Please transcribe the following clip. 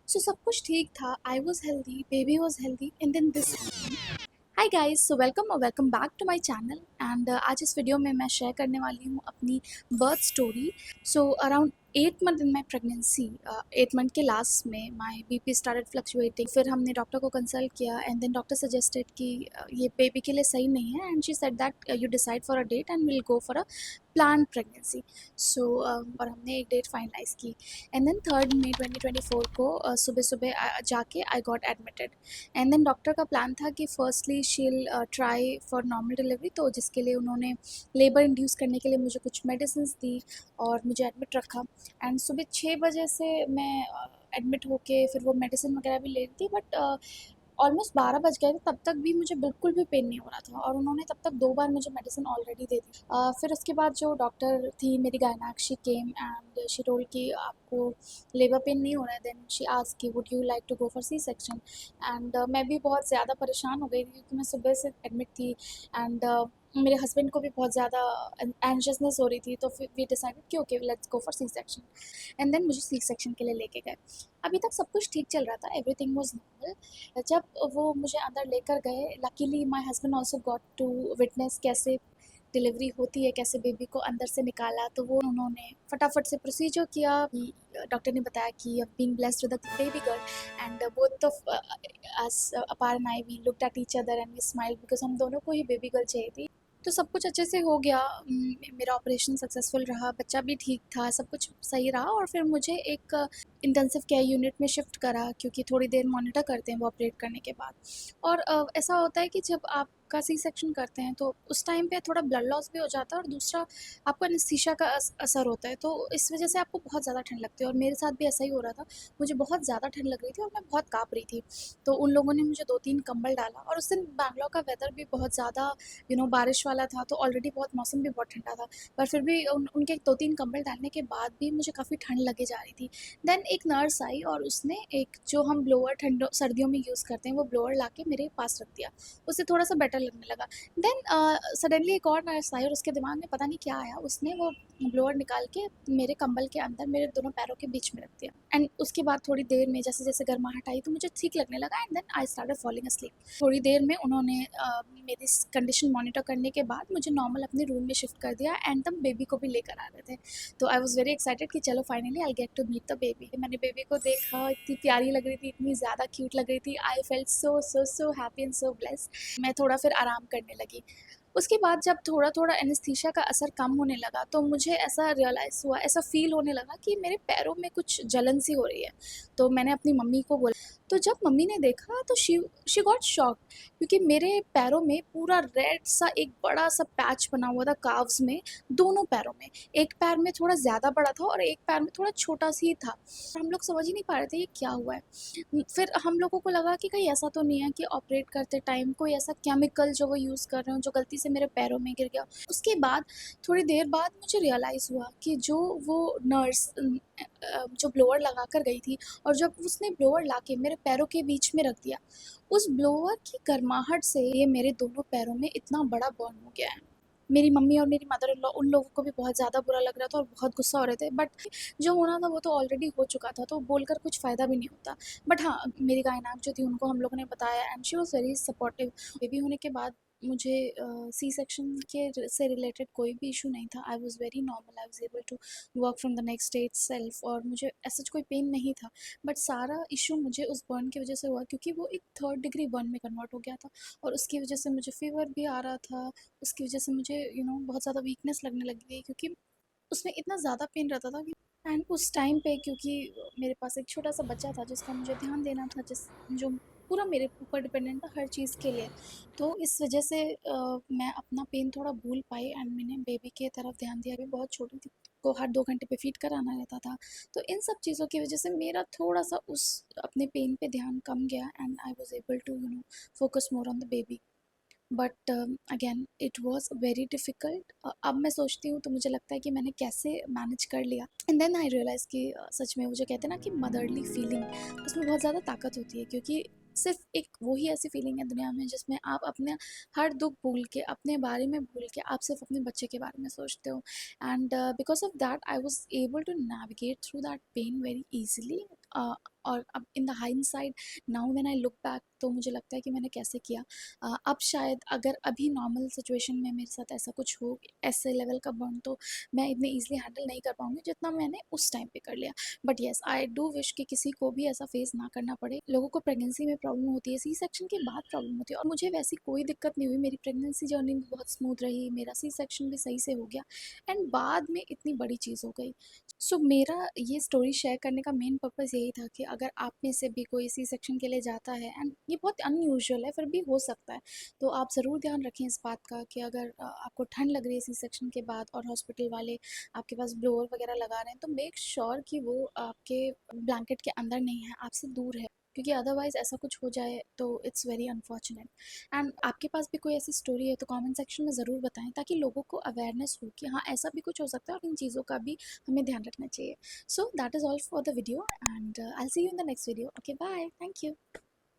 सो सब कुछ ठीक था, I was healthy, baby was healthy and then this. Hi guys, so welcome back to my channel and आज इस वीडियो में मैं शेयर करने वाली हूँ अपनी birth story. So around 8 month in my pregnancy, 8 month के लास्ट में माई बीपी स्टार्टेड फ्लक्चुएटिंग। फिर हमने डॉक्टर को कंसल्ट किया एंड देन डॉक्टर सजेस्टेड कि ये बेबी के लिए सही नहीं है and she said that you decide for a date and will go for a plan pregnancy. So और हमने एक डेट फाइनलाइज की एंड देन 3 मई 2024 को सुबह सुबह जाके I got admitted. And then doctor का प्लान था कि फर्स्टली शील ट्राई फॉर नॉर्मल डिलीवरी, तो जिसके लिए उन्होंने लेबर इंड्यूस करने के लिए मुझे कुछ मेडिसिन दी और मुझे एडमिट रखा। एंड सुबह 6 बजे से मैं एडमिट होके फिर वो मेडिसिन वगैरह भी ले रही थी, बट ऑलमोस्ट 12 बज गए थे तब तक भी मुझे बिल्कुल भी पेन नहीं हो रहा था और उन्होंने तब तक 2 बार मुझे मेडिसिन ऑलरेडी दे दी। फिर उसके बाद जो डॉक्टर थी मेरी gynaec, she came and she told कि आपको लेबर पेन नहीं हो रहा है। देन शी आस्क्ड कि would you like to go for C section. And मैं भी बहुत ज़्यादा परेशान हो गई थी क्योंकि मैं सुबह से एडमिट थी एंड मेरे हस्बैंड को भी बहुत ज़्यादा एंशियसनेस हो रही थी, तो फिर वी डिसाइडेड कि okay let's go for C section. And then मुझे सी सेक्शन के लिए लेके गए। अभी तक सब कुछ ठीक चल रहा था, एवरीथिंग वाज नॉर्मल। जब वो मुझे अंदर लेकर गए, luckily my husband also got to witness कैसे डिलीवरी होती है, कैसे बेबी को अंदर से निकाला। तो वो उन्होंने फटाफट से प्रोसीजर किया। डॉक्टर ने बताया कि being blessed with a baby girl and both of us अपार and I we looked at each other and we smiled because हम दोनों को ही बेबी गर्ल चाहिए थी। तो सब कुछ अच्छे से हो गया। मेरा ऑपरेशन सक्सेसफुल रहा, बच्चा भी ठीक था, सब कुछ सही रहा। और फिर मुझे एक इंटेंसिव केयर यूनिट में शिफ्ट करा क्योंकि थोड़ी देर मॉनिटर करते हैं वो ऑपरेट करने के बाद। और ऐसा होता है कि जब आपका सी सेक्शन करते हैं तो उस टाइम पे थोड़ा ब्लड लॉस भी हो जाता है और दूसरा आपको एनेस्थीसिया का असर होता है, तो इस वजह से आपको बहुत ज़्यादा ठंड लगती है। और मेरे साथ भी ऐसा ही हो रहा था, मुझे बहुत ज़्यादा ठंड लग रही थी और मैं बहुत काँप रही थी। तो उन लोगों ने मुझे 2-3 कंबल डाला और उस दिन बैंगलोर का वेदर भी बहुत ज़्यादा बारिश वाला था, तो ऑलरेडी बहुत मौसम भी बहुत ठंडा था। पर फिर भी उनके 2-3 कंबल डालने के बाद भी मुझे काफ़ी ठंड लगे जा रही थी। देन एक नर्स आई और उसने एक जो हम ब्लोअर ठंडों सर्दियों में यूज़ करते हैं वो ब्लोअर लाके मेरे पास रख दिया। उससे थोड़ा सा बेटर लगने लगा। देन सडनली एक और नर्स आई और उसके दिमाग में पता नहीं क्या आया, उसने वो ब्लोअर निकाल के मेरे कंबल के अंदर मेरे दोनों पैरों के बीच में रख दिया। एंड उसके बाद थोड़ी देर में जैसे जैसे गर्माहट आई तो मुझे ठीक लगने लगा and then I started falling asleep. थोड़ी देर में उन्होंने मेरी कंडीशन मॉनिटर करने के बाद मुझे नॉर्मल अपने रूम में शिफ्ट कर दिया एंड तब बेबी को भी लेकर आ रहे थे। तो आई वॉज वेरी एक्साइटेड कि चलो finally I get to meet the baby. मैंने बेबी को देखा, इतनी प्यारी लग रही थी, इतनी ज़्यादा क्यूट लग रही थी। I felt so so so happy and so blessed. मैं थोड़ा फिर आराम करने लगी। उसके बाद जब थोड़ा थोड़ा एनेस्थीसिया का असर कम होने लगा तो मुझे ऐसा रियलाइज़ हुआ, ऐसा फील होने लगा कि मेरे पैरों में कुछ जलन सी हो रही है। तो मैंने अपनी मम्मी को बोला, तो जब मम्मी ने देखा तो शी गॉट शॉक्ड क्योंकि मेरे पैरों में पूरा रेड सा एक बड़ा सा पैच बना हुआ था काव्स में, दोनों पैरों में। एक पैर में थोड़ा ज़्यादा बड़ा था और एक पैर में थोड़ा छोटा सी था। हम लोग समझ ही नहीं पा रहे थे ये क्या हुआ है। फिर हम लोगों को लगा कि कहीं ऐसा तो नहीं है कि ऑपरेट करते टाइम कोई ऐसा केमिकल जो वो यूज़ कर रहे हो जो गलती से मेरे पैरों में गिर गया। उसके बाद थोड़ी देर बाद मुझे रियलाइज़ हुआ कि जो वो नर्स जो ब्लोअर लगा कर गई थी और जब उसने ब्लोअर लाके मेरे पैरों के बीच में रख दिया, उस ब्लोअर की गर्माहट से ये मेरे दोनों पैरों में इतना बड़ा बर्न हो गया है। मेरी मम्मी और मेरी मदर इन लॉ उन लोगों को भी बहुत ज़्यादा बुरा लग रहा था और बहुत गुस्सा हो रहे थे, बट जो होना था वो तो ऑलरेडी हो चुका था, तो बोलकर कुछ फ़ायदा भी नहीं होता। बट हाँ, मेरी गायनाक जो थी उनको हम लोगों ने बताया and she was very supportive. Baby होने के बाद मुझे सी सेक्शन के से रिलेटेड कोई भी इशू नहीं था। I was very normal, I was able to work from the next day itself और मुझे ऐसा कोई पेन नहीं था। बट सारा इशू मुझे उस बर्न की वजह से हुआ क्योंकि वो एक 3rd डिग्री बर्न में कन्वर्ट हो गया था और उसकी वजह से मुझे फ़ीवर भी आ रहा था। उसकी वजह से मुझे बहुत ज़्यादा वीकनेस लगने लगी है क्योंकि उसमें इतना ज़्यादा पेन रहता था कि एंड उस टाइम पे क्योंकि मेरे पास एक छोटा सा बच्चा था जिसका मुझे ध्यान देना था, जो पूरा मेरे ऊपर डिपेंडेंट था हर चीज़ के लिए। तो इस वजह से मैं अपना पेन थोड़ा भूल पाई एंड मैंने बेबी की तरफ ध्यान दिया। अभी बहुत छोटी थी को हर 2 घंटे पे फीड कराना रहता था। तो इन सब चीज़ों की वजह से मेरा थोड़ा सा उस अपने पेन पे ध्यान कम गया and I was able to focus more on the baby. But again it was very difficult. अब मैं सोचती हूँ तो मुझे लगता है कि मैंने कैसे मैनेज कर लिया एंड देन आई रियलाइज़ कि सच में वो जो कहते हैं ना कि मदरली फीलिंग, उसमें बहुत ज़्यादा ताकत होती है क्योंकि सिर्फ एक वही ऐसी फीलिंग है दुनिया में जिसमें आप अपने हर दुख भूल के, अपने बारे में भूल के, आप सिर्फ अपने बच्चे के बारे में सोचते हो। And because of that I was able to navigate through that pain very easily और अब in the hindsight now when I look back तो मुझे लगता है कि मैंने कैसे किया। अब शायद अगर अभी नॉर्मल सिचुएशन में मेरे साथ ऐसा कुछ हो, ऐसे लेवल का बर्न, तो मैं इतनी ईजिली हैंडल नहीं कर पाऊंगी जितना मैंने उस टाइम पे कर लिया। But yes, I do wish कि किसी को भी ऐसा फेस ना करना पड़े। लोगों को प्रेगनेंसी में प्रॉब्लम होती है, सी सेक्शन के बाद प्रॉब्लम होती है, और मुझे वैसी कोई दिक्कत नहीं हुई। मेरी प्रेगनेंसी जर्नी भी बहुत स्मूथ रही, मेरा सी सेक्शन भी सही से हो गया, एंड बाद में इतनी बड़ी चीज़ हो गई। सो मेरा ये स्टोरी शेयर करने का मेन पर्पज़ यही था कि अगर आप में से भी कोई सी सेक्शन के लिए जाता है, एंड ये बहुत अनयूजुअल है, फिर भी हो सकता है, तो आप ज़रूर ध्यान रखें इस बात का कि अगर आपको ठंड लग रही है सी सेक्शन के बाद और हॉस्पिटल वाले आपके पास ब्लोअर वगैरह लगा रहे हैं, तो मेक श्योर कि वो आपके ब्लैंकेट के अंदर नहीं है, आपसे दूर है, क्योंकि अदरवाइज़ ऐसा कुछ हो जाए तो इट्स वेरी अनफॉर्चुनेट। एंड आपके पास भी कोई ऐसी स्टोरी है तो कमेंट सेक्शन में ज़रूर बताएं, ताकि लोगों को अवेयरनेस हो कि हाँ, ऐसा भी कुछ हो सकता है और इन चीज़ों का भी हमें ध्यान रखना चाहिए। So that is all for the video, and I'll see you in the next video. Okay, bye. Thank you.